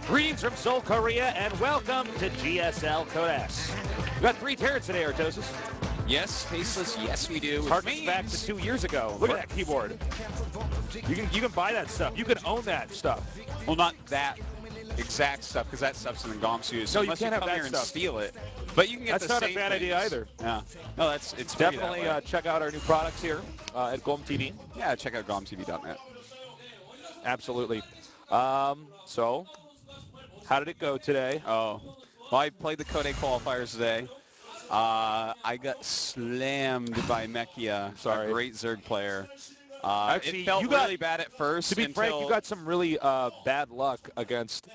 Greetings from Seoul, Korea, and welcome to GSL Code S. We've got 3 turrets today, Artosis. Yes, Tasteless, yes we do. Harkens back to 2 years ago. Look at that keyboard. You can buy that stuff. You can own that stuff. Well, not that exact stuff, because that stuff's in the GOMS. So no, you can't have come that here stuff. And steal it. But you can get That's the not same a bad things. idea either. Yeah. No, it's definitely check out our new products here at Golem TV. Yeah, check out GolemTV.net. Absolutely. So, how did it go today? Oh, well, I played the Code A qualifiers today. I got slammed by Mekia, a great Zerg player. Actually, it felt really bad at first. To be frank, you got some really bad luck against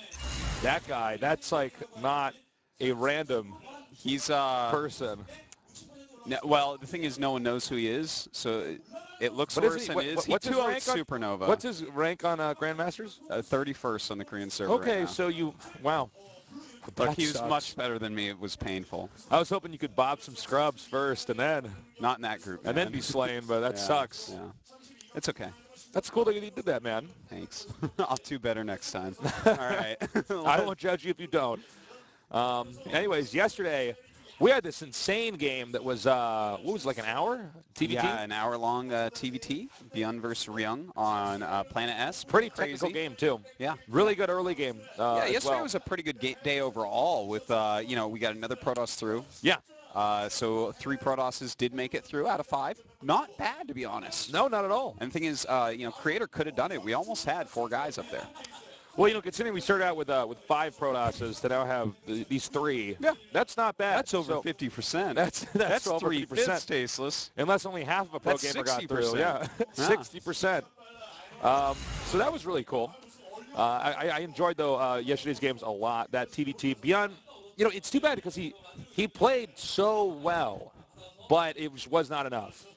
that guy. That's like not a random person. No, well, the thing is, no one knows who he is, so it looks worse than it is. What's his rank Supernova. What's his rank on Grandmasters? 31st on the Korean server. Okay, right so wow. Look, he was much better than me. It was painful. I was hoping you could bob some scrubs first and then. Not in that group, man. And then be slain, but that sucks. Yeah. It's okay. That's cool that you did that, man. Thanks. I'll do better next time. All right. I won't judge you if you don't. Anyways, yesterday we had this insane game that was, what was it, like an hour? TVT? Yeah, an hour-long TVT, Beyond vs. Ryung on Planet S. Pretty technical game, too. Yeah. Really good early game yeah, yesterday was a pretty good day overall with, you know, we got another Protoss through. Yeah. So 3 Protosses did make it through out of 5. Not bad, to be honest. No, not at all. And the thing is, you know, Creator could have done it. We almost had 4 guys up there. Well, you know, considering we started out with 5 Protosses to now have these 3, yeah, that's not bad. That's over 50%. That's over 3/5 Tasteless. Unless only half of a pro gamer got through. Yeah, 60%. So that was really cool. I enjoyed, though, yesterday's games a lot. That TVT, Beyond, you know, it's too bad because he played so well, but it was not enough.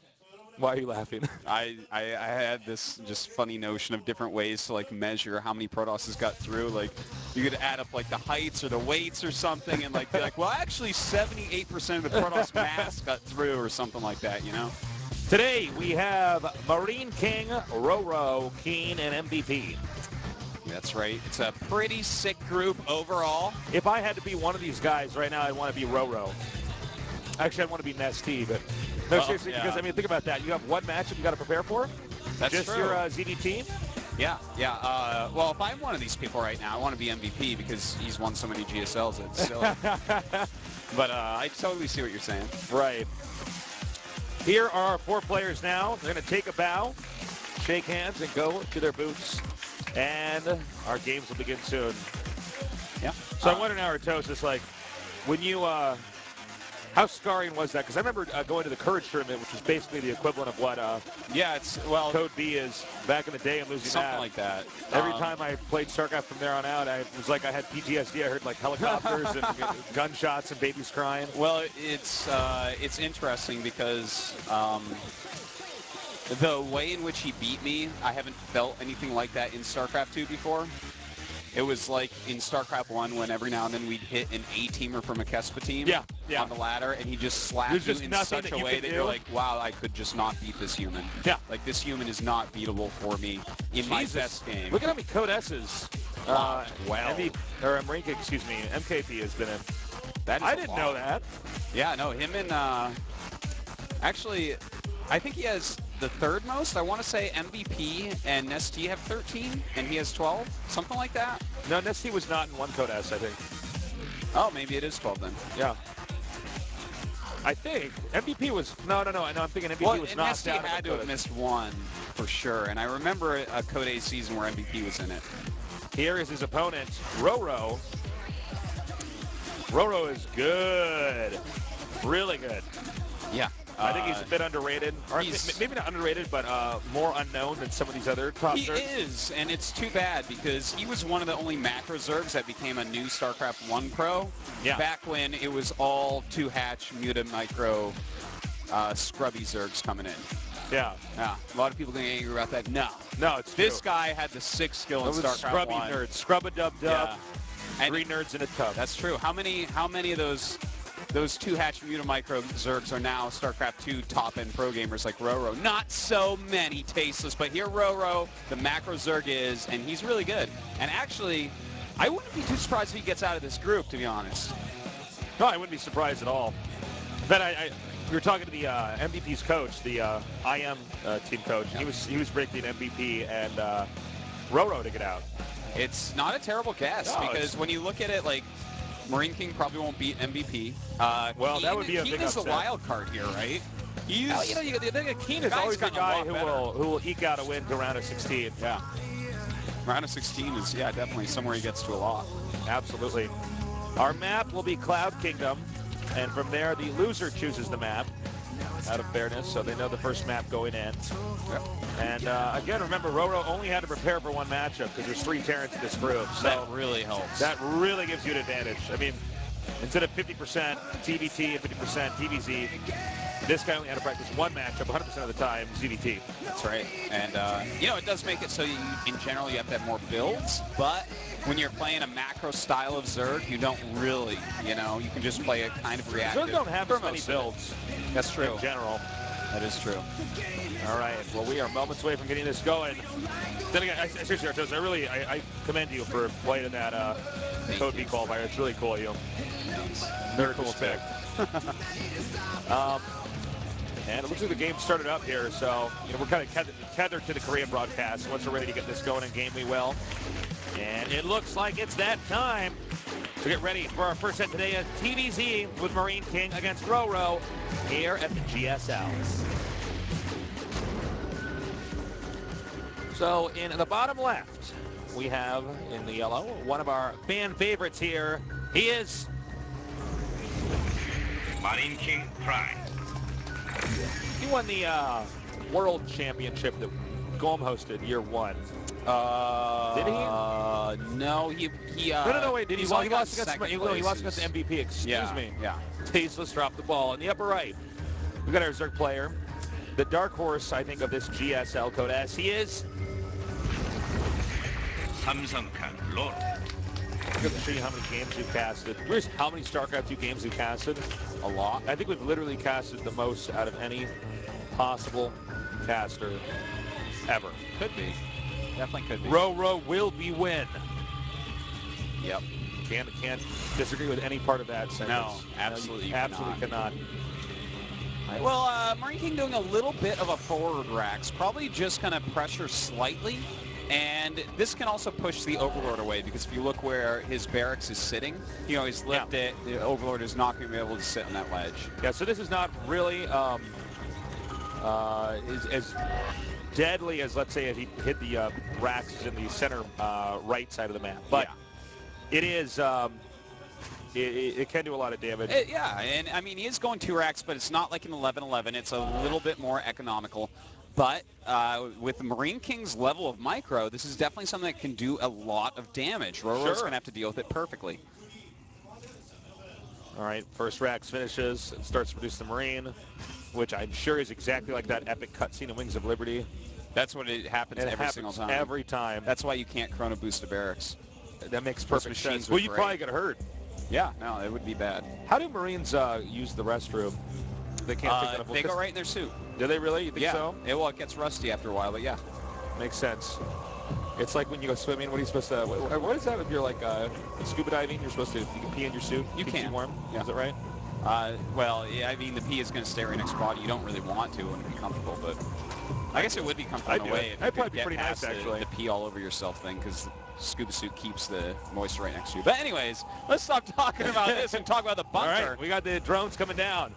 Why are you laughing? I had this just funny notion of different ways to like measure how many Protosses got through. Like you could add up like the heights or the weights or something and like be like, well, actually 78% of the Protoss mass got through or something like that, you know? Today we have Marine King, RorO, Keen, and MVP. That's right. It's a pretty sick group overall. If I had to be one of these guys right now, I'd want to be RorO. Actually, I'd want to be Nesty, but no, seriously, because, I mean, think about that. You have one matchup you got to prepare for. That's just true. Your ZDT. Yeah, yeah. Well, if I'm one of these people right now, I want to be MVP because he's won so many GSLs. It's silly. But I totally see what you're saying. Right. Here are our 4 players now. They're going to take a bow, shake hands, and go to their booths. And our games will begin soon. Yeah. So I wonder now, Artosis, like, when you, how scarring was that? Because I remember going to the Courage Tournament, which was basically the equivalent of what Code B is back in the day and losing something like that. Every time I played StarCraft from there on out, it was like I had PTSD. I heard like helicopters and gunshots and babies crying. Well, it's interesting because the way in which he beat me, I haven't felt anything like that in StarCraft 2 before. It was like in StarCraft 1 when every now and then we'd hit an A-teamer from a Kespa team on the ladder, and he just slapped you in such a way that you're like, wow, I could just not beat this human. Yeah. Like, this human is not beatable for me in my best game. Look at how many Code S's. MarineKing, excuse me, MKP has been in. I didn't know that. Yeah, no, him and, actually, I think he has the 3rd most. I want to say MVP and Nesty have 13, and he has 12, something like that. No, Nesty was not in one Code S, I think. Oh, maybe it is 12 then. Yeah. I think MVP was I'm thinking MVP was knocked Nesty out. Had to have missed 1 for sure, and I remember a Code A season where MVP was in it. Here is his opponent, RorO. RorO is good, really good. Yeah. I think he's a bit underrated, or maybe not underrated, but more unknown than some of these other top Zergs. He is, and it's too bad because he was one of the only macro Zergs that became a new StarCraft 1 pro back when it was all 2-hatch, muta, micro, scrubby Zergs coming in. Yeah. Yeah. A lot of people getting angry about that. No, it's this guy had the 6 skill in StarCraft scrubby 1. Nerds, scrub-a-dub-dub, 3 nerds in a tub. That's true. How many of those 2-hatch muta micro Zergs are now StarCraft 2 top-end pro gamers like RorO? Not so many, Tasteless, but here RorO, the macro Zerg is, and he's really good. And actually, I wouldn't be too surprised if he gets out of this group, to be honest. No, I wouldn't be surprised at all. But we were talking to the MVP's coach, the IM team coach. Yep. He was predicting MVP and RorO to get out. It's not a terrible guess because when you look at it, like Marine King probably won't beat MVP. Well, that would be a big upset. Keen is the wild card here, right? He's, Keen is always the guy who will eke out a win to round of 16. Yeah. Round of 16 is, definitely somewhere he gets to a lot. Absolutely. Our map will be Cloud Kingdom, and from there, the loser chooses the map, out of fairness, so they know the first map going in. Yep. And again, remember, RorO only had to prepare for one matchup because there's 3 Terrans in this group. So that really helps. That really gives you an advantage. I mean, instead of 50% TBT and 50% TBZ, this guy only had to practice one matchup 100% of the time, ZVT. That's right. And, it does make it so in general you have to have more builds, but when you're playing a macro style of Zerg, you don't really, you can just play a kind of reactive. Zerg don't have as many builds. That's true. In general. That is true. All right. Well, we are moments away from getting this going. Then again, seriously, Artos, I commend you for playing in that Code V qualifier. It's really cool, you. Very cool pick. And it looks like the game started up here, so we're kind of tethered to the Korean broadcast. Once we're ready to get this going in game, we will. And it looks like it's that time to get ready for our first set today at TVZ with Marine King against RorO here at the GSL. So in the bottom left, we have in the yellow one of our fan favorites here. He is MarineKingPrime. He won the World Championship that GOM hosted year 1. Did he? No, he no, wait, did he? Well, he lost against the MVP, excuse me. Yeah. Tasteless dropped the ball. In the upper right, we got our Zerg player, the dark horse, I think, of this GSL Code S. He is Lord. I'm going to show you how many games we've casted. Here's how many StarCraft 2 games we've casted. A lot. I think we've literally casted the most out of any possible caster ever. Could be. Definitely could be. RorO will be win. Yep. Can't disagree with any part of that sentence. No, absolutely. Absolutely cannot. Well, Marine King doing a little bit of a forward racks, probably just kind of pressure slightly. And this can also push the Overlord away because if you look where his barracks is sitting, he's lifted it. The Overlord is not going to be able to sit on that ledge. Yeah, so this is not really as deadly as, let's say, if he hit the racks in the center right side of the map. But it is, it can do a lot of damage. And I mean, he is going 2 racks, but it's not like an 11-11. It's a little bit more economical. But with Marine King's level of micro, this is definitely something that can do a lot of damage. RorO's going to have to deal with it perfectly. All right, first racks finishes, and starts to produce the Marine, which I'm sure is exactly like that epic cutscene in Wings of Liberty. That's what it happens every single time. Every time. That's why you can't chrono boost a barracks. That makes perfect sense. Well, you probably get hurt. Yeah, no, it would be bad. How do Marines use the restroom? They can't take enough. They go right in their suit. Do they really? You think so? Yeah. Well, it gets rusty after a while, but yeah. Makes sense. It's like when you go swimming. What are you supposed to? What is that? If you're like scuba diving, you're supposed to. You can pee in your suit. You can. Keeps you warm. Yeah. Is that right? Well, yeah. I mean, the pee is going to stay right next to your body. You don't really want to and be comfortable, but I guess it would be comfortable in a way. That'd probably be pretty nice, actually. The pee all over yourself thing, because the scuba suit keeps the moisture right next to you. But anyways, let's stop talking about this and talk about the bunker. All right, we got the drones coming down.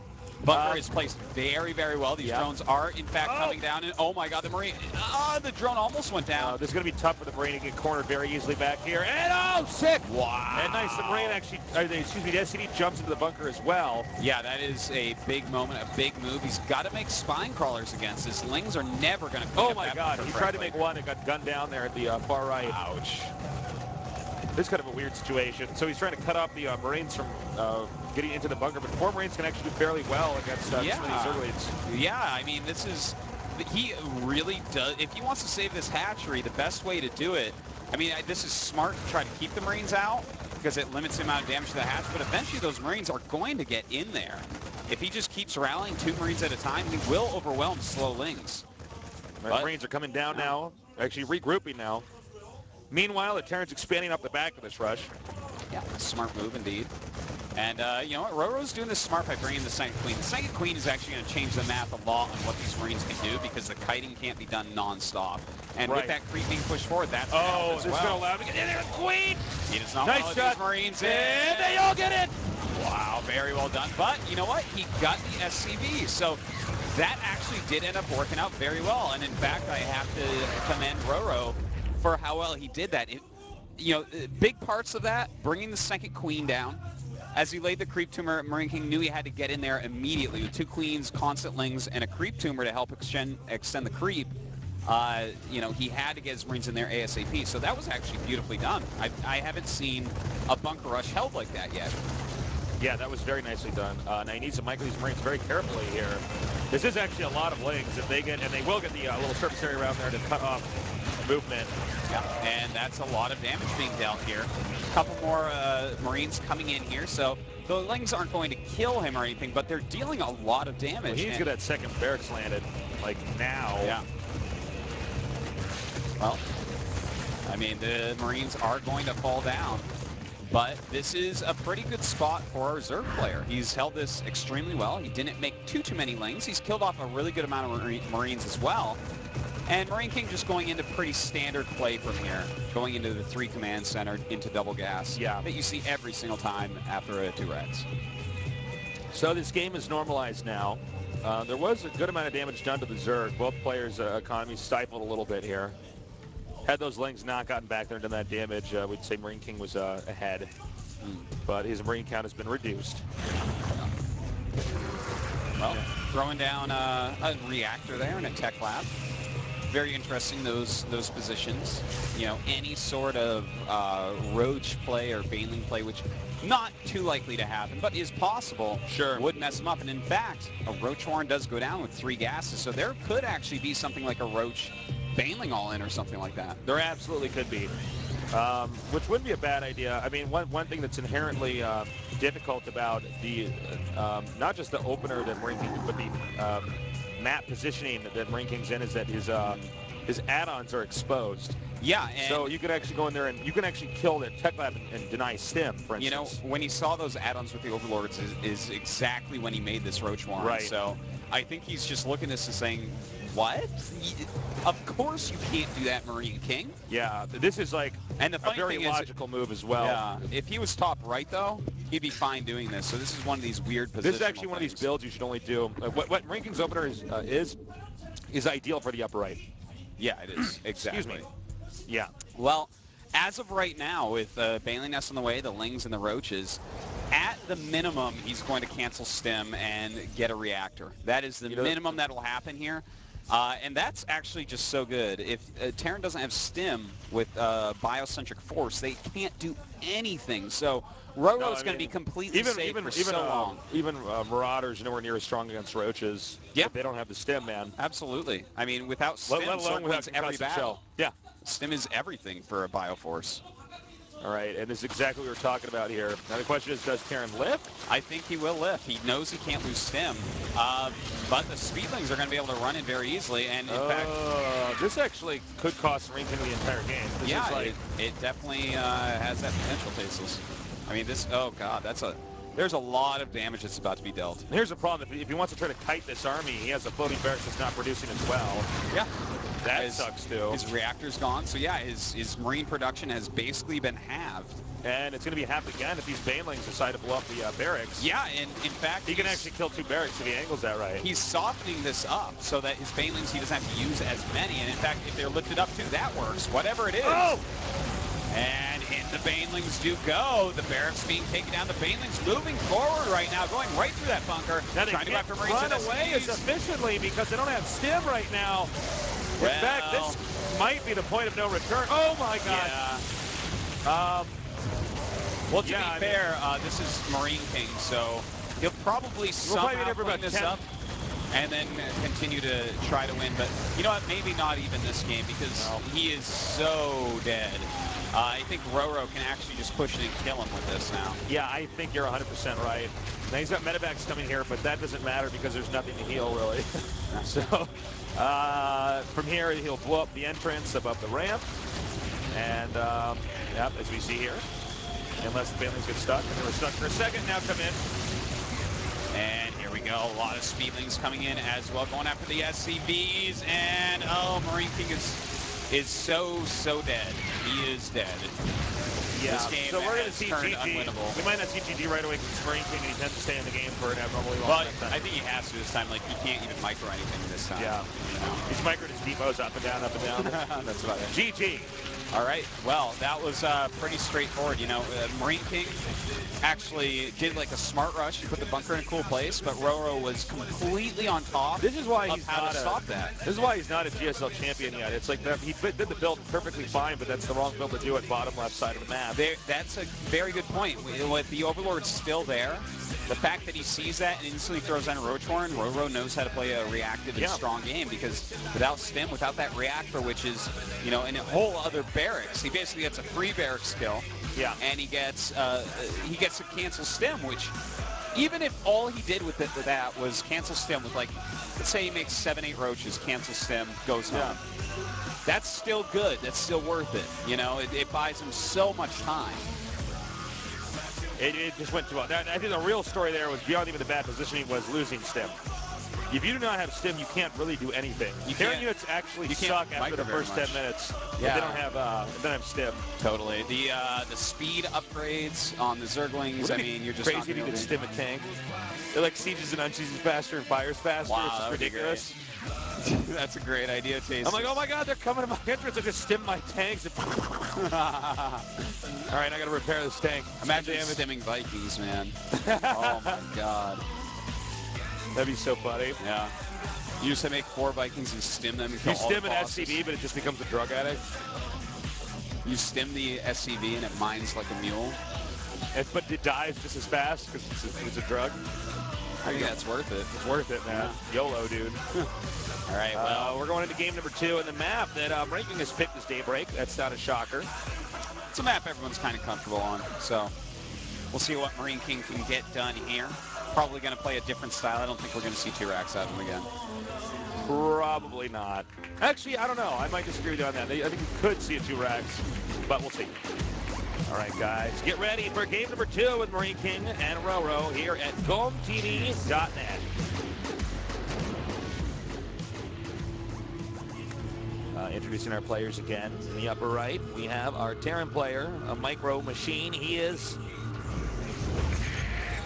Bunker is placed very, very well. These drones are, in fact, coming down. And oh, my God, the Marine. The drone almost went down. This is going to be tough for the Marine to get cornered very easily back here. And, sick. Wow. And nice, the Marine actually, the SCD jumps into the bunker as well. Yeah, that is a big moment, a big move. He's got to make spine crawlers against this. Lings are never going to Oh, my God. He tried to make one and got gunned down there at the far right. Ouch. This is kind of a weird situation. So he's trying to cut off the Marines from getting into the bunker, but 4 Marines can actually do fairly well against some of these Zerg leads. Yeah, I mean, this is, he really does, if he wants to save this hatchery, the best way to do it, I mean, this is smart to try to keep the Marines out because it limits the amount of damage to the hatch, but eventually those Marines are going to get in there. If he just keeps rallying 2 Marines at a time, he will overwhelm slow Lings. Marines are coming down now, actually regrouping now. Meanwhile, the Terran's expanding up the back of this rush. Yeah, smart move indeed. And you know what? RorO's doing this smart by bringing the second queen. The second queen is actually going to change the map a lot on what these Marines can do because the kiting can't be done non-stop. And with that creep being pushed forward, that's going to help as well. This is going to allow him to get in there with queen. He does not nice follow shot. These Marines in. And they all get it. Wow, very well done. But you know what? He got the SCV. So that actually did end up working out very well. And in fact, I have to commend RorO for how well he did that. You know, big parts of that, bringing the second queen down. As he laid the creep tumor, Marine King knew he had to get in there immediately with 2 queens, constant lings, and a creep tumor to help extend the creep. You know, he had to get his Marines in there ASAP. So that was actually beautifully done. I haven't seen a bunker rush held like that yet. Yeah, that was very nicely done. Now he needs to micro these Marines very carefully here. This is actually a lot of lings if they get, and they will get the little surface area around there to cut off movement. Yeah, and that's a lot of damage being dealt here. A couple more Marines coming in here, so the lings aren't going to kill him or anything, but they're dealing a lot of damage. Well, he needs to get that second barracks landed, like now. Yeah. Well, I mean, the Marines are going to fall down, but this is a pretty good spot for our Zerg player. He's held this extremely well. He didn't make too many lings. He's killed off a really good amount of Marines as well. And Marine King just going into pretty standard play from here, going into the 3 command center into double gas. Yeah. That you see every single time after a 2 reds. So this game is normalized now. There was a good amount of damage done to the Zerg. Both players' economies stifled a little bit here. Had those lings not gotten back there and done that damage, we'd say Marine King was ahead. But his Marine count has been reduced. Well, throwing down a reactor there in a tech lab. Very interesting, those positions. You know, any sort of roach play or baneling play, which not too likely to happen, but is possible, sure, would mess them up. And in fact, a roach warren does go down with 3 gases, so there could actually be something like a roach baneling all in or something like that. There absolutely could be, which wouldn't be a bad idea. I mean, one thing that's inherently difficult about the not just the opener that Marine King, but the map positioning that Marine King's in is that his add-ons are exposed. Yeah, and so you could actually go in there and you can actually kill the tech lab and deny stim, for instance. You know, when he saw those add-ons with the Overlords is exactly when he made this Roach Warren. Right. So I think he's just looking at this and saying, what? Of course you can't do that, Marine King. Yeah, this is like and the funny a very thing logical move as well. Yeah, if he was top right, though, he'd be fine doing this. So this is one of these weird positions. This is actually one of these builds you should only do. What Marine King's opener is ideal for the upper right. Yeah, it is. Exactly. Excuse me. Yeah. Well, as of right now, with Baneling Nest on the way, the Lings and the Roaches, at the minimum, he's going to cancel Stim and get a reactor. That is the minimum that will happen here. And that's actually just so good. If Terran doesn't have Stim with Biocentric Force, they can't do anything. So RorO is going to be completely safe for so long. Even Marauders nowhere near as strong against Roaches. Yeah. They don't have the Stim, man. Absolutely. I mean, without Stim, let alone without every battle. Shell. Yeah. Stim is everything for a Bioforce. All right, and this is exactly what we're talking about here. Now the question is, does Terran lift? I think he will lift. He knows he can't lose Stim, but the Speedlings are going to be able to run in very easily. And in fact, this actually could cost Marine King the entire game. This yeah, is like, it definitely has that potential, Faceless. I mean, this. Oh God, there's a lot of damage that's about to be dealt. Here's the problem: if he wants to try to kite this army, he has a floating barracks that's not producing as well. Yeah. That sucks too. His reactor's gone, so yeah, his Marine production has basically been halved. And it's going to be halved again if these Banelings decide to blow up the barracks. Yeah, and in fact, he can actually kill 2 barracks if he angles that right. He's softening this up so that his Banelings, he doesn't have to use as many. And in fact, if they're lifted up too, that works. Whatever it is. Oh! And in the Banelings do go. The barracks being taken down. The Banelings moving forward right now, going right through that bunker. Now they trying to go after Marines run away as efficiently because they don't have Stim right now. In fact, this might be the point of no return. Oh my God. Yeah. Well, to be fair, this is Marine King, so he'll probably somehow clean this up and then continue to try to win. But you know what? Maybe not even this game because he is so dead. I think RorO can actually just push it and kill him with this now. Yeah, I think you're 100% right. Now he's got medevacs coming here, but that doesn't matter because there's nothing to heal really. So from here he'll blow up the entrance above the ramp, And, yep, as we see here, unless the families get stuck, and they were stuck for a second, now come in. And here we go, a lot of speedlings coming in as well, going after the SCVs, and oh, Marine King is so dead. He is dead. Yeah, this game so we're going to see GG. Unwinnable. We might not see GG right away because it's Marine King and he tends to stay in the game for an abnormally long well, time. I think he has to this time. Like, he can't even micro anything this time. Yeah. You know? He's microed his depots up and down, up and down. That's about it. GG. All right, well, that was pretty straightforward. You know, Marine King actually did like a smart rush. He put the bunker in a cool place, but RorO was completely on top. This is why of he's how not to stop that. This is why he's not a GSL champion yet. It's like that he did the build perfectly fine, but that's the wrong build to do at bottom left side of the map. That's a very good point. With the Overlord still there, the fact that he sees that and instantly throws on Rotorn, RorO knows how to play a reactive and strong game, because without Stim, without that reactor, which is, you know, in a whole other barracks, he basically gets a free barracks kill. Yeah. And he gets to cancel Stim, which even if all he did with that was cancel Stim with, like, let's say he makes 7-8 roaches, cancel Stim, goes home. That's still good. That's still worth it. You know, it buys him so much time. It just went too well. I think the real story there was beyond even the bad positioning was losing Stim. If you do not have Stim, you can't really do anything. Their units actually suck after the first 10 minutes. Yeah. They don't have Stim. Totally. The speed upgrades on the Zerglings, I mean, you're just crazy if you could Stim a tank. It like sieges and unsieges faster and fires faster. Wow, it's just ridiculous. That's a great idea, Chase. I'm like, oh my god, they're coming to my entrance. I just Stim my tanks. All right, I got to repair this tank. Imagine stimming Vikings, man. Oh my god. That'd be so funny. Yeah. You just make 4 Vikings and stim them and kill all the bosses. You stim an SCV, but it just becomes a drug addict. You stim the SCV and it mines like a mule. But it dies just as fast because it's a drug. I think that's worth it. It's worth it, man. Yeah. YOLO, dude. All right, well. We're going into game number 2, and the map that Ranking has picked is Daybreak. That's not a shocker. It's a map everyone's kind of comfortable on, so we'll see what Marine King can get done here. Probably going to play a different style. I don't think we're going to see 2 racks out of him again. Probably not. Actually, I don't know. I might disagree with you on that. I think we could see a 2 racks, but we'll see. All right, guys, get ready for game number 2 with Marine King and RorO here at GomTV.net. Introducing our players again. In the upper right, we have our Terran player, a micro machine. He is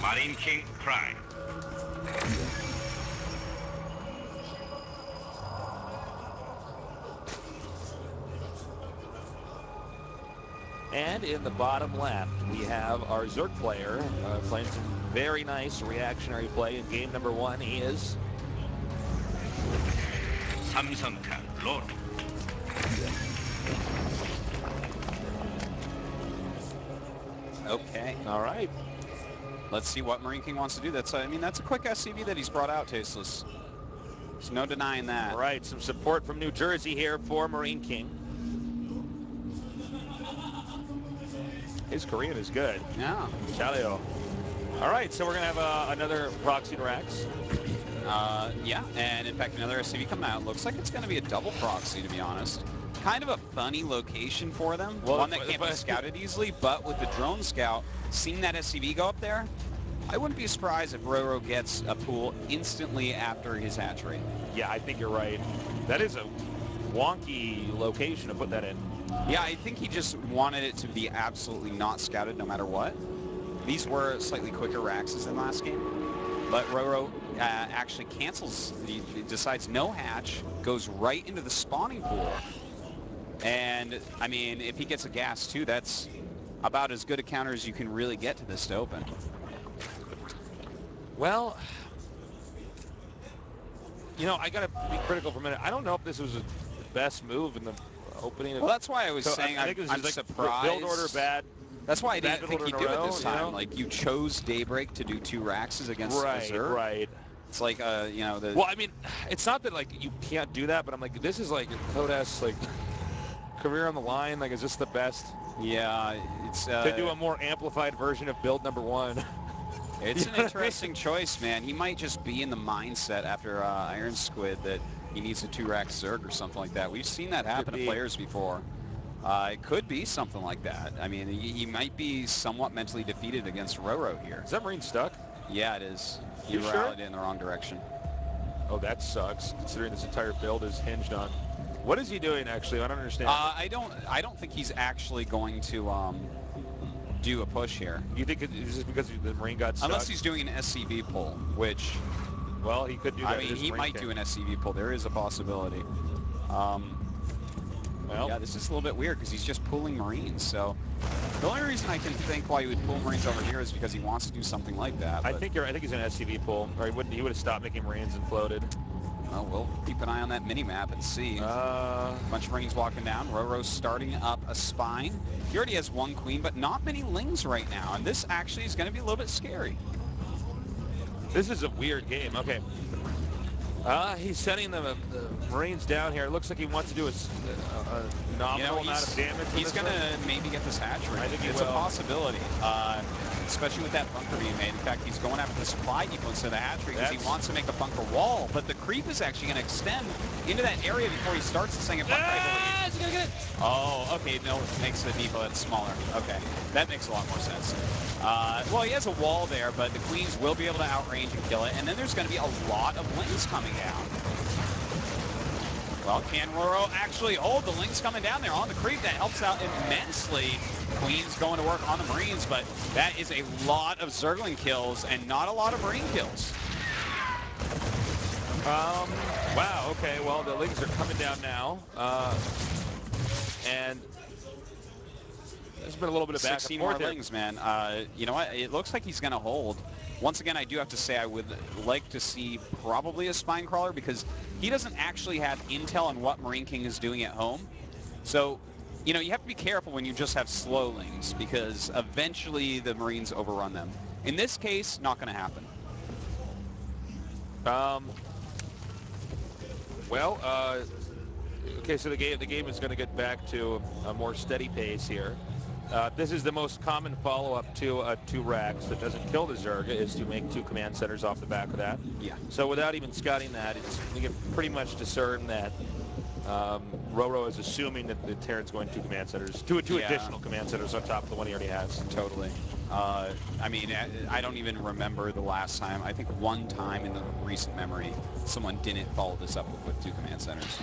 MarineKingPrime. And in the bottom left, we have our Zerg player playing some very nice reactionary play in game number 1. He is RorO. Okay. All right. Let's see what Marine King wants to do. That's a quick SCV that he's brought out, Tasteless. There's no denying that. All right, some support from New Jersey here for Marine King. His Korean is good. Yeah. Chaleo. All right, so we're going to have another proxy to racks. Yeah, and in fact, another SCV coming out. Looks like it's going to be a double proxy, to be honest. Kind of a funny location for them. Well, one that can't be scouted easily, but with the drone scout, seeing that SCV go up there, I wouldn't be surprised if RorO gets a pool instantly after his hatch rate. Yeah, I think you're right. That is a wonky location to put that in. Yeah, I think he just wanted it to be absolutely not scouted no matter what. These were slightly quicker racks than last game, but RorO actually cancels. He decides no hatch, goes right into the spawning pool. And, I mean, if he gets a gas, too, that's about as good a counter as you can really get to this to open. Well, you know, I got to be critical for a minute. I don't know if this was the best move in the opening. Well, that's why I was saying I'm surprised. Build order bad. That's why I didn't think he'd do it this time. You know? Like, you chose Daybreak to do 2 racks against Azure. Right. It's like, you know, the... Well, I mean, it's not that, like, you can't do that, but I'm like, this is like your Codas, like, career on the line. Like, is this the best? Yeah, it's... to do a more amplified version of build number 1. It's an interesting choice, man. He might just be in the mindset after Iron Squid that he needs a 2-rack Zerg or something like that. We've seen that happen to players before. It could be something like that. I mean, he might be somewhat mentally defeated against RorO here. Is that Marine stuck? Yeah, it is. He You rallied sure? in the wrong direction. Oh, that sucks, considering this entire build is hinged on. What is he doing, actually? I don't understand. I don't think he's actually going to do a push here. You think it's just because the Marine got stuck? Unless he's doing an SCV pull, which... Well, he could do that. I mean, he might do an SCV pull. There is a possibility. Well, yeah, this is a little bit weird because he's just pulling Marines. So the only reason I can think why he would pull Marines over here is because he wants to do something like that. I think he's an SCV pull, or he would have stopped making Marines and floated. Well, we'll keep an eye on that mini-map and see. A bunch of Marines walking down. RorO's starting up a spine. He already has one queen, but not many lings right now. And this actually is going to be a little bit scary. This is a weird game. Okay. He's sending the Marines down here. It looks like he wants to do a nominal amount of damage. He's going to maybe get this hatchery. I think it's a possibility, especially with that bunker being made. In fact, he's going after the supply depot instead of the hatchery because he wants to make a bunker wall. But the creep is actually going to extend into that area before he starts the second bunker, I believe. Is he going to get it? Oh, okay. No, it makes the depot that's smaller. Okay. That makes a lot more sense. Well, he has a wall there, but the queens will be able to outrange and kill it. And then there's going to be a lot of lings coming down. Well, can RorO actually hold the lings coming down there on the creep? That helps out immensely. Queens going to work on the Marines, but that is a lot of Zergling kills and not a lot of Marine kills. Wow, okay, well, the lings are coming down now. And there's been a little bit of back 16 and forth more here. lings, man. You know what? It looks like he's going to hold. Once again, I do have to say I would like to see probably a spine crawler because he doesn't actually have intel on what Marine King is doing at home. So, you know, you have to be careful when you just have slow lings because eventually the Marines overrun them. In this case, not going to happen. Okay, so the game is going to get back to a more steady pace here. This is the most common follow-up to 2 racks that doesn't kill the Zerg, is to make 2 command centers off the back of that. Yeah. So without even scouting that, you can pretty much discern that RorO is assuming that the Terran's going 2 command centers, two additional command centers on top of the one he already has. Totally. I mean, I don't even remember the last time. I think one time in the recent memory, someone didn't follow this up with 2 command centers.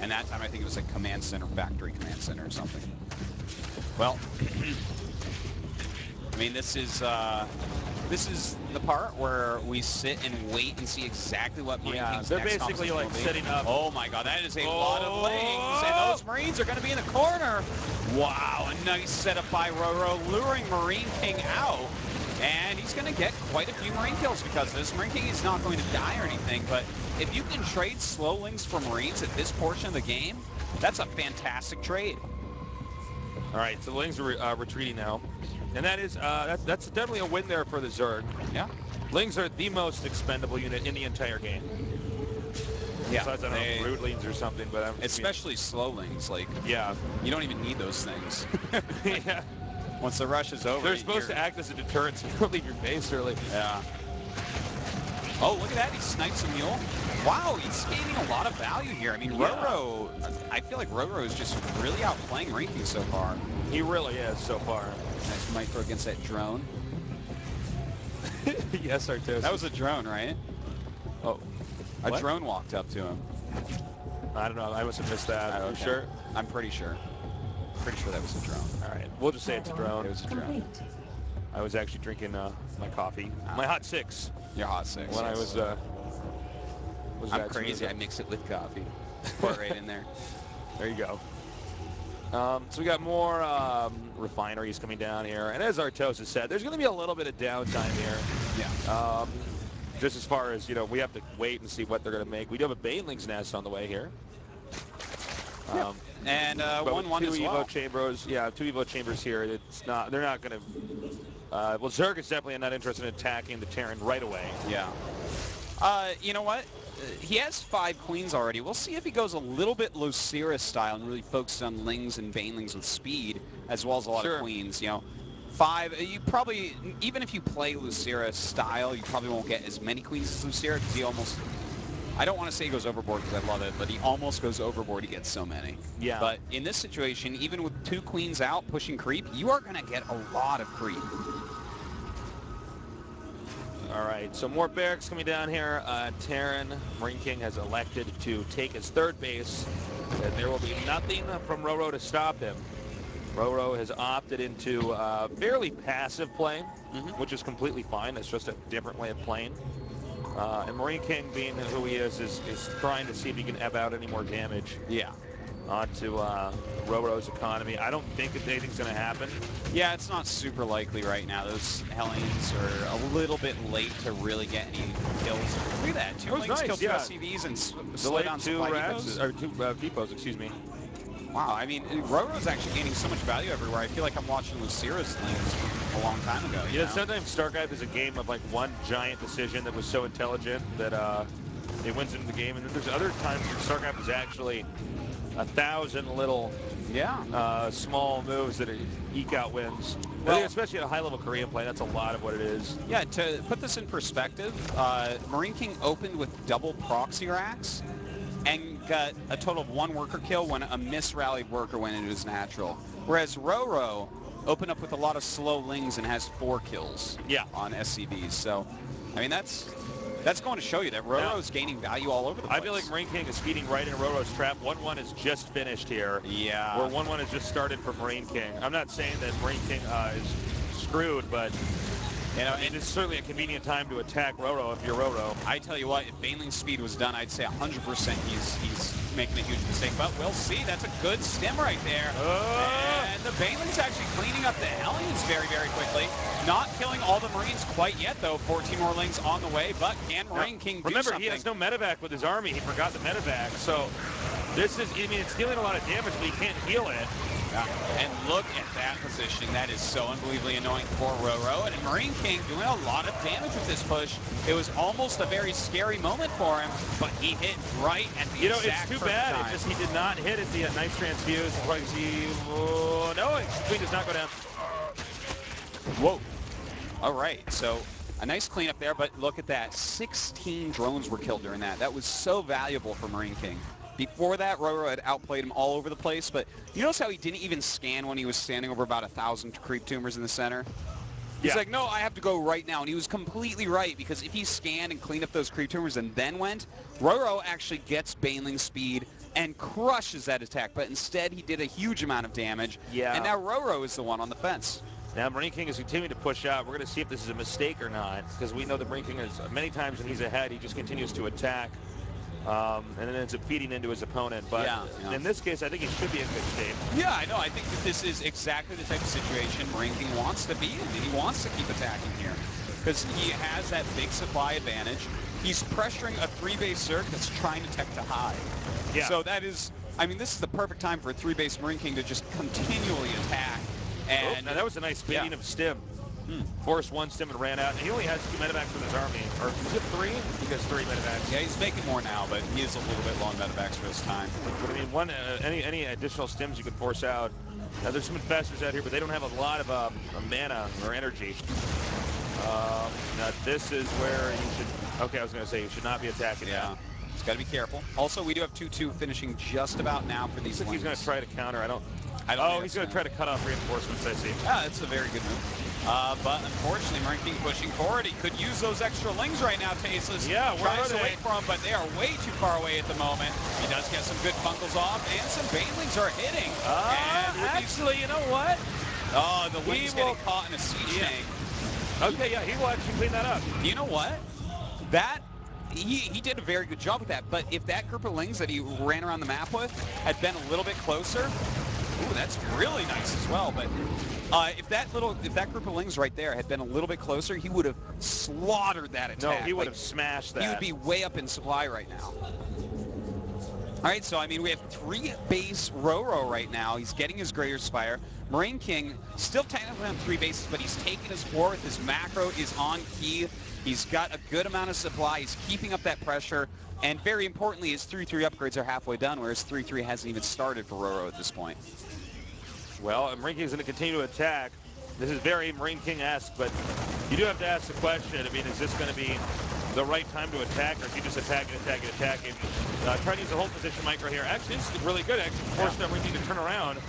And that time I think it was a command center, factory command center or something. Well, I mean, this is the part where we sit and wait and see exactly what Marine King's they're next basically like will be. setting up. Oh my God, that is a lot of lings, and those Marines are going to be in the corner. Wow, a nice setup by RorO, luring Marine King out, and he's going to get quite a few Marine kills because of this. Marine King is not going to die or anything, but if you can trade slow lings for Marines at this portion of the game, that's a fantastic trade. All right, so the lings are retreating now, and that is that's definitely a win there for the Zerg. Yeah, lings are the most expendable unit in the entire game. Yeah, besides, I don't know, root lings or something, but especially slow lings. Like, yeah, you don't even need those things. Yeah. Once the rush is over, they're supposed to act as a deterrent, so you don't leave your base early. Yeah. Oh, look at that! He snipes a mule. Wow, he's gaining a lot of value here. I mean, RorO, I feel like RorO is just really outplaying Marine King so far. He really is so far. Nice micro against that drone. Yes, Artos. That was a drone, right? Oh. A drone walked up to him. I don't know. I must have missed that. Are you sure? I'm pretty sure. Pretty sure that was a drone. All right. We'll just say it's a drone. It was a drone. I was actually drinking my coffee. My hot 6. Your hot 6. When I was I'm crazy. I mix it with coffee. Pour it right in there. There you go. So we got more refineries coming down here. And as Artos has said, there's going to be a little bit of downtime here. Yeah. Just as far as, we have to wait and see what they're going to make. We do have a Baneling's Nest on the way here. And 1-1 as well. 2 Evo chambers here. They're not going to... well, Zerg is definitely not interested in attacking the Terran right away. Yeah. You know what? He has 5 queens already. We'll see if he goes a little bit Lucera style and really focuses on lings and banelings with speed, as well as a lot of queens. 5, you probably, even if you play Lucera style, you probably won't get as many queens as Lucera because he almost, I don't want to say he goes overboard because I love it, but he almost goes overboard. He gets so many. Yeah. But in this situation, even with 2 queens out pushing creep, you are going to get a lot of creep. All right, so more barracks coming down here. Terran, Marine King has elected to take his 3rd base, and there will be nothing from RorO to stop him. RorO has opted into fairly passive play, which is completely fine. It's just a different way of playing. And Marine King, being who he is trying to see if he can ebb out any more damage. Yeah. Onto RorO's economy. I don't think that anything's going to happen. Yeah, it's not super likely right now. Those Hellions are a little bit late to really get any kills. Look at that. 2 Lings killed 2 SCVs and slowed down 2 depots. Or 2 depots, excuse me. Wow, I mean, RorO's actually gaining so much value everywhere. I feel like I'm watching Lucira's Lings from a long time ago. You know? Sometimes StarCraft is a game of like one giant decision that was so intelligent that it wins into the game. And then there's other times where StarCraft is actually 1,000 little small moves that eke out wins. Well, especially at a high-level Korean play, that's a lot of what it is. Yeah, to put this in perspective, Marine King opened with double proxy racks and got a total of 1 worker kill when a misrallied worker went into his natural. Whereas RorO opened up with a lot of slow Lings and has 4 kills on SCVs. So, I mean, that's going to show you that RorO's gaining value all over the place. I feel like Marine King is feeding right into RorO's trap. 1-1 is just finished here. Yeah. Where 1-1 has just started for Marine King. I'm not saying that Marine King is screwed, but you know, it's certainly a convenient time to attack RorO if you're RorO. I tell you what, if Baneling speed was done, I'd say 100% he's making a huge mistake. But we'll see. That's a good stim right there. And the Baneling's actually cleaning up the Hellions very, very quickly. Not killing all the Marines quite yet, though. 14 more Lings on the way, but can Marine King do remember, something? he has no medevac with his army. He forgot the medevac. So this is, I mean, it's dealing a lot of damage, but he can't heal it. Yeah. And look at that position. That is so unbelievably annoying for RorO. And Marine King doing a lot of damage with this push. It was almost a very scary moment for him, but he hit right at the exact it's too bad. time. It's just he did not hit at the nice transfuse. No, Queen does not go down. Whoa. All right, so a nice cleanup there, but look at that. 16 drones were killed during that. That was so valuable for Marine King. Before that, RorO had outplayed him all over the place, but you notice how he didn't even scan when he was standing over about 1,000 creep tumors in the center? He's like, no, I have to go right now, and he was completely right, because if he scanned and cleaned up those creep tumors and then went, RorO actually gets Baneling speed and crushes that attack, but instead he did a huge amount of damage, and now RorO is the one on the fence. Now Marine King is continuing to push out. We're going to see if this is a mistake or not, because we know that Marine King is, many times when he's ahead, he just continues to attack. And then ends up feeding into his opponent. But in this case, I think he should be in good shape. Yeah, I know. I think that this is exactly the type of situation Marine King wants to be in, and he wants to keep attacking here because he has that big supply advantage. He's pressuring a 3-base Zerg that's trying to tech to high. Yeah. So that is, I mean, this is the perfect time for a 3-base Marine King to just continually attack. And now that was a nice baiting of Stim. Forced 1 Stim and ran out. And he only has 2 medevacs with his army. Or is it 3? He has 3 medevacs. Yeah, he's making more now, but he is a little bit low on medevacs for his time. But I mean, any additional Stims you can force out. Now there's some infestors out here, but they don't have a lot of mana or energy. Now this is where you should. Okay, I was going to say you should not be attacking. Yeah. He's got to be careful. Also, we do have 2-2 finishing just about now for these. He's going to try to counter. I don't. He's going to try to cut off reinforcements. I see. Yeah, that's a very good move. But unfortunately, Marine King pushing forward. He could use those extra Lings right now, Tasteless. Yeah, tries to wait for him, but they are way too far away at the moment. He does get some good funkles off, and some Banelings are hitting. Actually, you know what? Oh, the Ling's getting caught in a siege tank. Okay, yeah, he will actually clean that up. You know what? He did a very good job with that, but if that group of Lings that he ran around the map with had been a little bit closer, ooh, that's really nice as well, but if that group of Lings right there had been a little bit closer, he would have slaughtered that attack. No, he would have smashed that. He would be way up in supply right now. All right, so I mean, we have 3-base RorO right now. He's getting his Greater Spire. Marine King still technically on 3 bases, but he's taking his 4th. His macro is on key. He's got a good amount of supply. He's keeping up that pressure. And very importantly, his 3-3 upgrades are halfway done, whereas 3-3 hasn't even started for RorO at this point. Well, Marine King is going to continue to attack. This is very Marine King-esque, but you do have to ask the question. I mean, is this going to be the right time to attack, or if you just attack and attack and attack and try to use the hold position micro here. Actually, this is really good. Actually, forcing everything to turn around.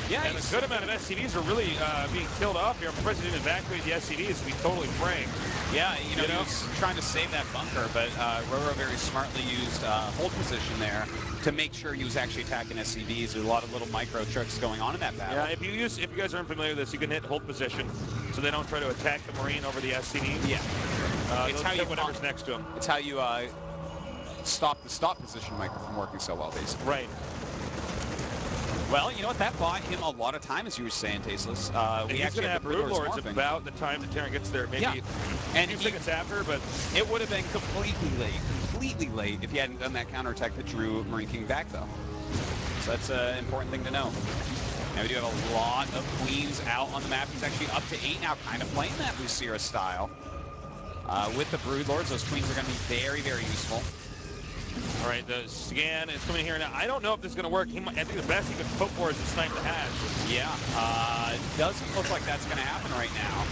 Yeah, and a good amount of SCVs are really being killed off here. I'm surprised he didn't evacuate the SCVs to be totally frank. Yeah, you know, he was trying to save that bunker, but RorO very smartly used hold position there to make sure he was actually attacking SCVs. There's a lot of little micro tricks going on in that battle. Yeah, if you guys aren't familiar with this, you can hit hold position so they don't try to attack the Marine over the SCV. Yeah. It's how you whatever's next to him. It's how you stop the stop position micro from working so well, basically. Right. Well, you know what? That bought him a lot of time, as you were saying, Tasteless. We actually have Brood Lords about the time that Terran gets there. Maybe. Yeah. And you think it's after, but it would have been completely late if he hadn't done that counterattack that drew Marine King back, though. So that's an important thing to know. Now we do have a lot of queens out on the map. He's actually up to 8 now, kind of playing that Lucira style. With the Brood Lords, those queens are going to be very, very useful. All right, the scan is coming here now. I don't know if this is going to work. I think the best he could hope for is to snipe the hatch. Yeah, it doesn't look like that's going to happen right now.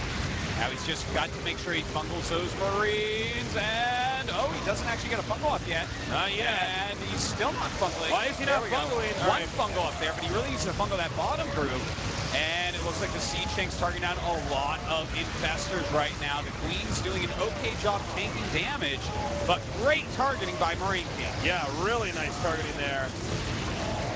Now he's just got to make sure he fungles those Marines, and he doesn't actually get a fungal up yet. Not yet. And he's still not fungling. Why is he not fungling? One fungal up there, but he really needs to fungal that bottom group. And it looks like the Siege Tank's targeting down a lot of infestors right now. The Queen's doing an okay job tanking damage, but great targeting by MarineKing. Yeah, really nice targeting there.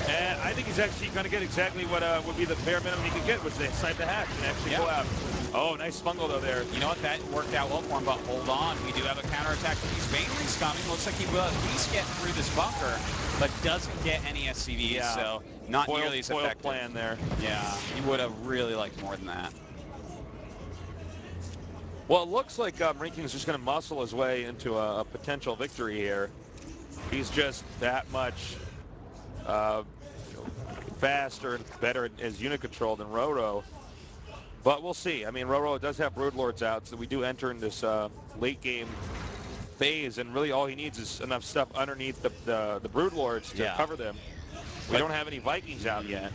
And I think he's actually going to get exactly what would be the bare minimum he could get, which they snipe the hatch and actually pull out. Oh, nice fungal though there. You know what? That worked out well for him, but hold on. We do have a counterattack from these Banelings coming. Looks like he will at least get through this bunker, but doesn't get any SCVs, so not nearly as effective. Plan there. Yeah, he would have really liked more than that. Well, it looks like MarineKing is just going to muscle his way into a potential victory here. He's just that much faster and better as unit control than RorO. But we'll see. I mean, RorO does have Brood Lords out, so we do enter in this late game phase, and really all he needs is enough stuff underneath the Brood Lords to cover them. We don't have any Vikings out yet.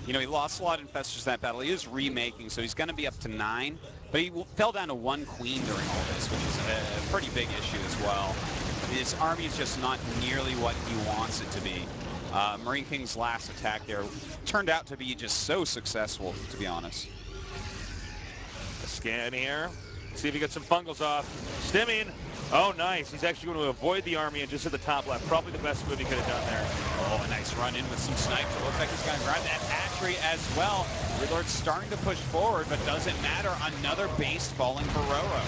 You know, he lost a lot of infestors in that battle. He is remaking, so he's going to be up to 9. But he fell down to 1 queen during all this, which is a pretty big issue as well. His army is just not nearly what he wants it to be. MarineKing's last attack there turned out to be just so successful, to be honest. A scan here. See if he gets some fungals off. Stimming. Oh, nice. He's actually going to avoid the army and just hit the top left. Probably the best move he could have done there. Oh, a nice run in with some snipes. It looks like he's going to grab that hatchery as well. Lord's starting to push forward, but doesn't matter. Another base falling for RorO.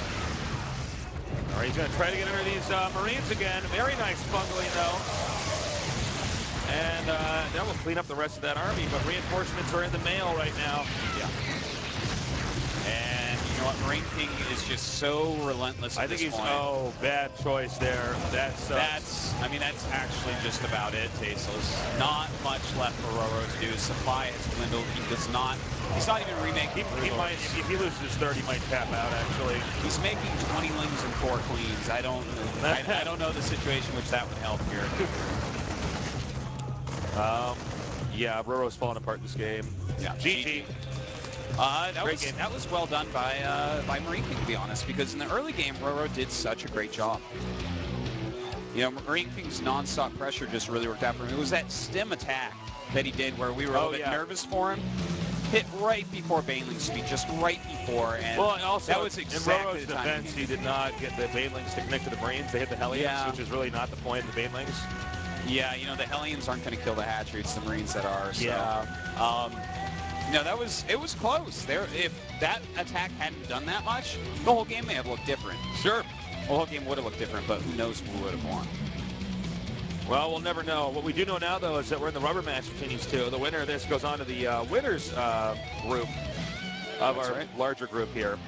All right, he's going to try to get under these Marines again. Very nice bungling, though. And that will clean up the rest of that army, but reinforcements are in the mail right now. Yeah. And you know what? MarineKing is just so relentless at this point. Oh, bad choice there. That's actually just about it, Tasteless. Not much left for RorO to do. His supply has dwindled. He's not even remaking. If he loses his third, he might tap out, actually. He's making 20 lings and 4 queens. I don't know the situation which that would help here. Yeah, RorO's falling apart this game. Yeah. GG. That was well done by MarineKing, to be honest, because in the early game, RorO did such a great job. You know, MarineKing's non-stop pressure just really worked out for him. It was that stim attack that he did where we were a little bit nervous for him. Hit right before Baneling speed, just right before, and also, that was exactly in RorO's the time defense, he did not get the Banelings to connect to the Marines. They hit the Hellions, which is really not the point of the Banelings. Yeah, you know, the Hellions aren't going to kill the hatchery. It's the Marines that are. So, no, it was close. If that attack hadn't done that much, the whole game may have looked different. Sure. The whole game would have looked different, but who knows who would have won. Well, we'll never know. What we do know now, though, is that we're in the rubber match between these two. The winner of this goes on to the winners group of our larger group here.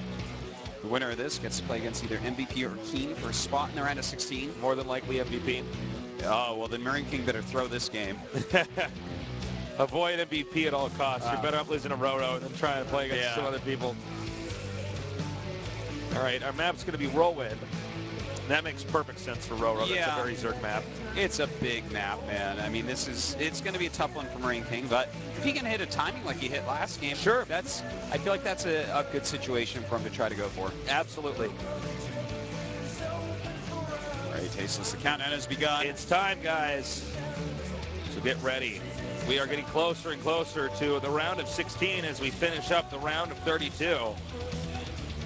The winner of this gets to play against either MVP or Keen for a spot in the round of 16. More than likely MVP. Oh, well, then MarineKing better throw this game. Avoid MVP at all costs. You're better off losing to RorO than trying to play against some other people. All right, our map's going to be Whirlwind. That makes perfect sense for RorO. Yeah. That's a very Zerg map. It's a big map, man. I mean, it's going to be a tough one for MarineKing, but if he can hit a timing like he hit last game, I feel like that's a good situation for him to try to go for. Absolutely. Tasteless, the countdown has begun. It's time, guys. So get ready. We are getting closer and closer to the round of 16 as we finish up the round of 32.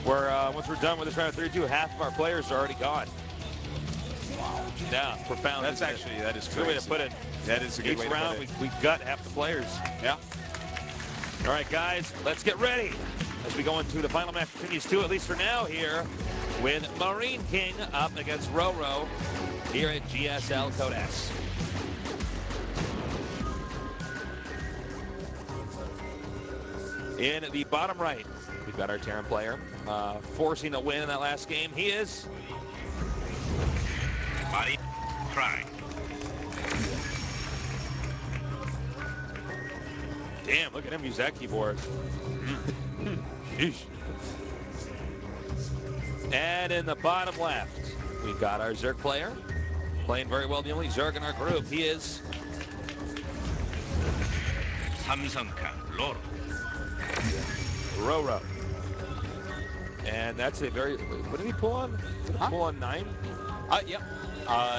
Where once we're done with this round of 32, half of our players are already gone. Wow. Yeah, profound. That is crazy. Good way to put it. That is a good way to put it. Each round, we've got half the players. Yeah. All right, guys, let's get ready as we go into the final match. Continues two, at least for now, here with Marine King up against RorO here at GSL Codex. In the bottom right, we've got our Terran player forcing a win in that last game. He is MarineKingPrime. Damn, look at him use that keyboard. And in the bottom left, we've got our Zerg player playing very well. The only Zerg in our group. He is RorO. And that's a very, what did he pull on? Did he pull on 9? Yep.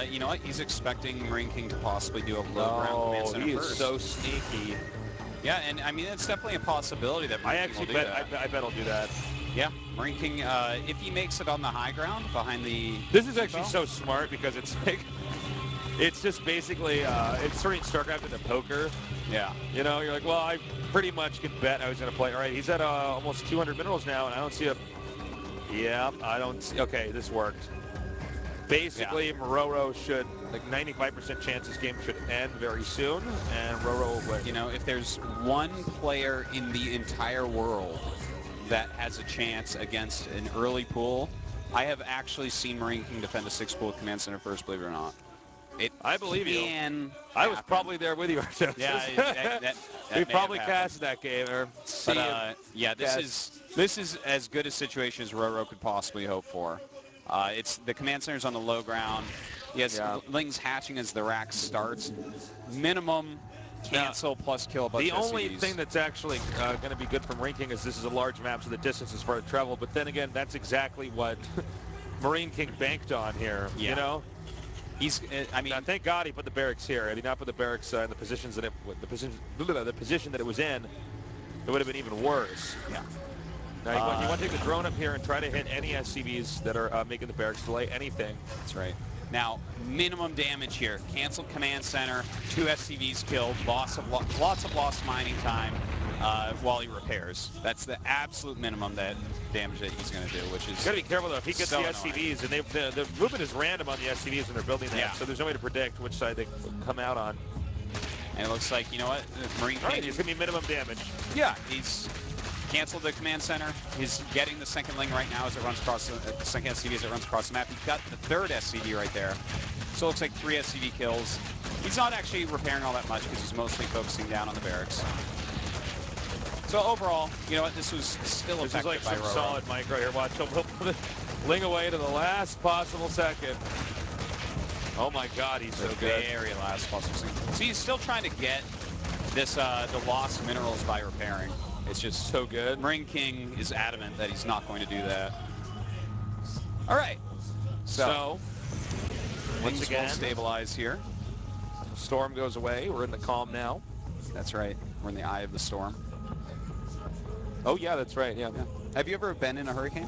You know what? He's expecting Marine King to possibly do a low ground command center he first. is so sneaky. Yeah, and I mean, it's definitely a possibility that Marine King will do that. I bet he'll do that. Yeah, Marine King, if he makes it on the high ground behind the... This is actually so smart because it's like, it's just basically, it's turning StarCraft into poker. Yeah. You know, you're like, well, I pretty much could bet I was going to play. All right, he's at almost 200 minerals now, and I don't see a... Yeah, I don't see... Okay, this worked. Basically, RorO should, like 95% chance this game should end very soon, and RorO will win. You know, if there's one player in the entire world that has a chance against an early pool, I have actually seen Marine King defend a 6-pool command center first, believe it or not. I believe you. I was happen. probably there with you, Arthur. Yeah, that we probably casted that game. Yeah, this is as good a situation as RorO could possibly hope for. It's the command center's on the low ground. Yes, Lings hatching as the rack starts. Minimum cancel plus kill. The only thing that's actually going to be good for Marine King is this is a large map, so the distance is far to travel. But then again, that's exactly what Marine King banked on here. Yeah. You know, I mean, now, thank God he put the barracks here. Had he not put the barracks in the positions that the position that it was in, it would have been even worse. Yeah. Now you want to take the drone up here and try to hit any SCVs that are making the barracks delay anything. That's right. Now, minimum damage here. Canceled command center, 2 SCVs killed, lots of lost mining time while he repairs. That's the absolute minimum damage that he's going to do, which is... You got to be careful, though. If he gets so the SCVs, and the movement is random on the SCVs when they're building that, so there's no way to predict which side they come out on. And it looks like, you know what, Marine King... Right, he's going to be minimum damage. Yeah, he's canceled the command center. He's getting the second Ling right now as it runs across the second SCV as it runs across the map. He's got the third SCV right there. So it looks like 3 SCV kills. He's not actually repairing all that much because he's mostly focusing down on the barracks. So overall, you know what, this was still effective by RorO. This is like some solid micro here. Watch, he'll put the Ling away to the last possible second. Oh my God, he's so good. Very last possible second. So he's still trying to get this the lost minerals by repairing. It's just so good. Marine King is adamant that he's not going to do that. All right. So once again, stabilize here. Storm goes away. We're in the calm now. That's right. We're in the eye of the storm. Oh yeah, that's right. Yeah. Have you ever been in a hurricane?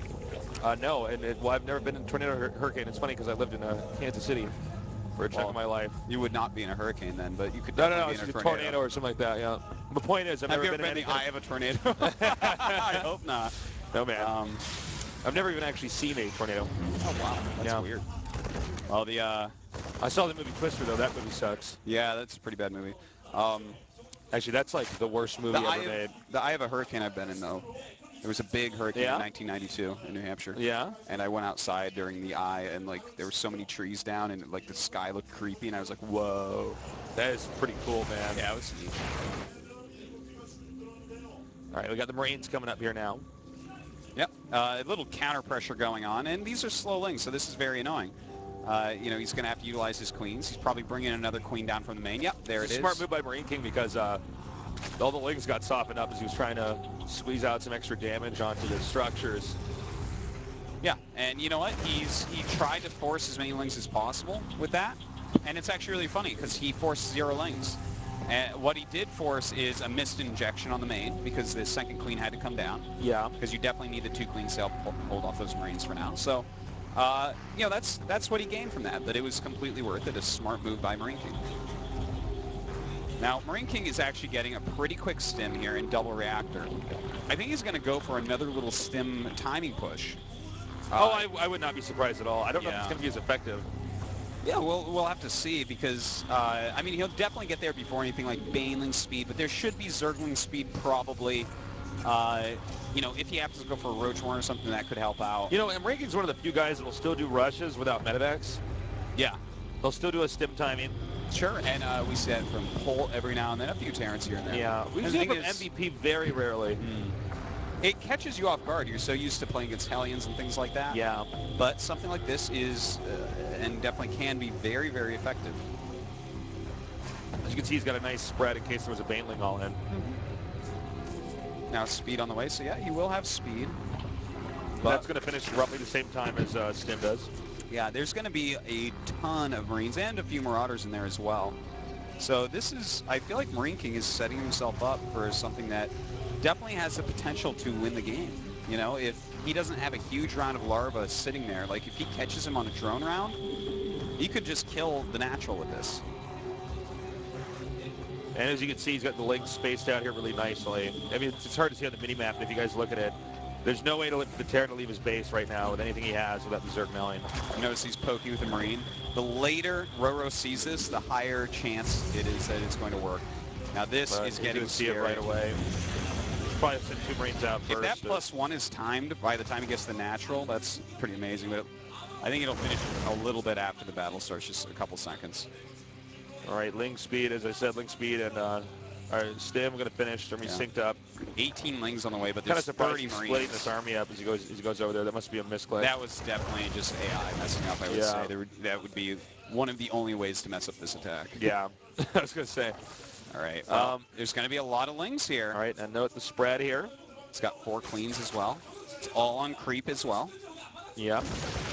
No, well, I've never been in a tornado hurricane. It's funny because I lived in Kansas City for a chunk of my life. You would not be in a hurricane then, but you could No, be it's in a tornado or something like that, yeah. The point is, I've never been in the eye of a tornado? I hope not. No, man. I've never even actually seen a tornado. Oh, wow. That's weird. Well, I saw the movie Twister, though. That movie sucks. Yeah, that's a pretty bad movie. Actually, that's like the worst movie ever made. The Eye of a Hurricane I've been in, though. There was a big hurricane in 1992 in New Hampshire. Yeah. And I went outside during the eye, and like there were so many trees down, and like the sky looked creepy, and I was like, whoa. That is pretty cool, man. Yeah, it was neat. All right, we got the Marines coming up here now. Yep. A little counter pressure going on, and these are slow Lings, so this is very annoying. You know, he's going to have to utilize his queens. He's probably bringing another queen down from the main. Yep, there it is. Smart move by Marine King because all the Lings got softened up as he was trying to squeeze out some extra damage onto the structures. Yeah, and you know what? He tried to force as many lings as possible with that, and it's actually really funny because he forced 0 lings. And what he did force is a missed injection on the main because the second queen had to come down. Yeah. Because you definitely need the 2 queens to help hold off those Marines for now. So, you know, that's what he gained from that. But it was completely worth it. A smart move by Marine King. Now, Marine King is actually getting a pretty quick stim here in double reactor. I think he's going to go for another little stim timing push. I would not be surprised at all. I don't know if it's going to be as effective. Yeah, we'll have to see because, I mean, he'll definitely get there before anything like Baneling speed, but there should be Zergling speed probably. You know, if he happens to go for a Roach Warren or something, that could help out. You know, and Marine King's one of the few guys that will still do rushes without medevacs. Yeah. They'll still do a stim timing. Sure, and we see that from Holt every now and then, a few Terrans here and there. Yeah, we've seen it from MVP very rarely. It catches you off guard. You're so used to playing against Hellions and things like that. Yeah. But something like this is, and definitely can be very, very effective. As you can see, he's got a nice spread in case there was a Baneling all in. Now speed on the way, so yeah, he will have speed. But that's going to finish roughly the same time as Stim does. Yeah, there's going to be a ton of Marines and a few Marauders in there as well. So this is, I feel like Marine King is setting himself up for something that definitely has the potential to win the game. You know, if he doesn't have a huge round of larva sitting there, like if he catches him on a drone round, he could just kill the natural with this. And as you can see, he's got the legs spaced out here really nicely. I mean, it's hard to see on the mini-map, but if you guys look at it, there's no way for the Terran to leave his base right now with anything he has without the Zerg milling. You notice he's poking with the Marine. The later RorO sees this, the higher chance it is that it's going to work. Now this is getting scary. See it right away. Probably send 2 Marines out first. If that +1 is timed by the time he gets the natural, that's pretty amazing. But I think it'll finish a little bit after the battle starts, just a couple seconds. All right, Ling speed, as I said, Ling speed and Stim going to finish. They're synced up. 18 Lings on the way, but there's kind of 30 Marines. Splitting this army up as he goes over there. That must be a misclick. That was definitely just AI messing up, I would say. That would be one of the only ways to mess up this attack. Yeah, I was going to say. All right, well, there's going to be a lot of Lings here. All right, and note the spread here. It's got 4 Queens as well. It's all on creep as well. Yeah.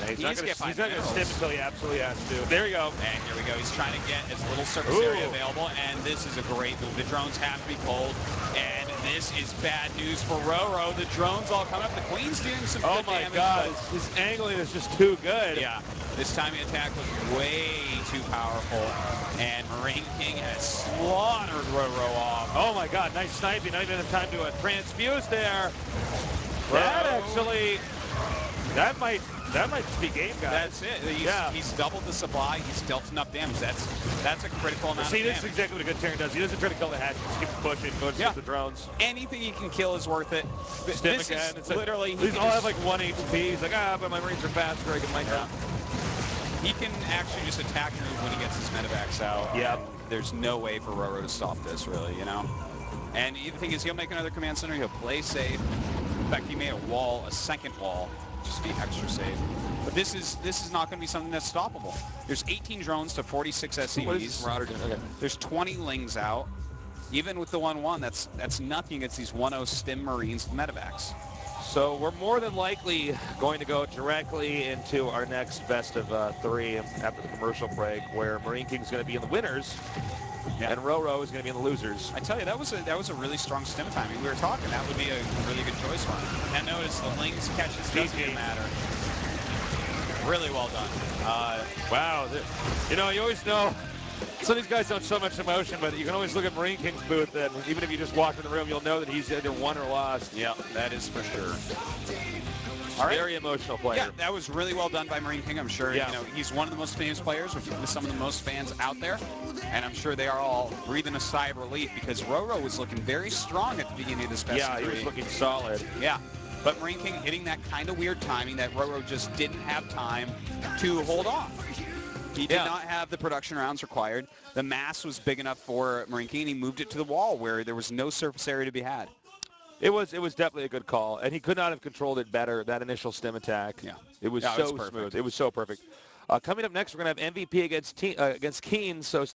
He's not going to stim until he absolutely has to. There you go. And here we go. He's trying to get as little surface area available, and this is a great move. The drones have to be pulled, and this is bad news for RorO. The drones all come up. The Queen's doing some good damage. Oh, my God. His angling is just too good. Yeah. This timing attack was way too powerful, and Marine King has slaughtered RorO off. Oh, my God. Nice sniping. Not even enough time to transfuse there. That actually... That might be game, guys. That's it. He's doubled the supply. He's dealt enough damage. That's a critical amount of damage. This is exactly what a good Terran does. He doesn't try to kill the hatch. He just keeps pushing, goes to the drones. Anything he can kill is worth it. Stim again. It's literally... These all have like 1 HP. He's like, but my Marines are faster. I can mic up. He can actually just attack and move when he gets his medevacs out. Yeah. There's no way for RorO to stop this, really, you know? And the thing is, he'll make another command center. He'll play safe. In fact, he made a second wall. Just be extra safe. But this is not going to be something that's stoppable. There's 18 drones to 46 SCVs. What is this Marauder doing? Okay. There's 20 Lings out. Even with the 1-1, that's nothing against these 1-0 Stim Marines medevacs. So we're more than likely going to go directly into our next best of 3 after the commercial break, where Marine King's going to be in the winners. Yeah. And RorO is going to be in the losers. I tell you, that was a really strong stim timing. We were talking that would be a really good choice one. And notice the Lings catches doesn't even matter. Really well done. Wow. You know, you always know some of these guys don't show much emotion, but you can always look at Marine King's booth, and even if you just walk in the room, you'll know that he's either won or lost. Yeah, that is for sure. All right. Very emotional player. Yeah, that was really well done by Marine King. I'm sure you know he's one of the most famous players with some of the most fans out there, and I'm sure they are all breathing a sigh of relief because RorO was looking very strong at the beginning of this best of 3. Yeah, he was looking solid. Yeah, but Marine King hitting that kind of weird timing that RorO just didn't have time to hold off. He did not have the production rounds required. The mass was big enough for Marine King. He moved it to the wall where there was no surface area to be had. It was definitely a good call, and he could not have controlled it better, that initial stim attack. Yeah. It was so smooth. It was so perfect. Coming up next, we're going to have MVP against Keen, so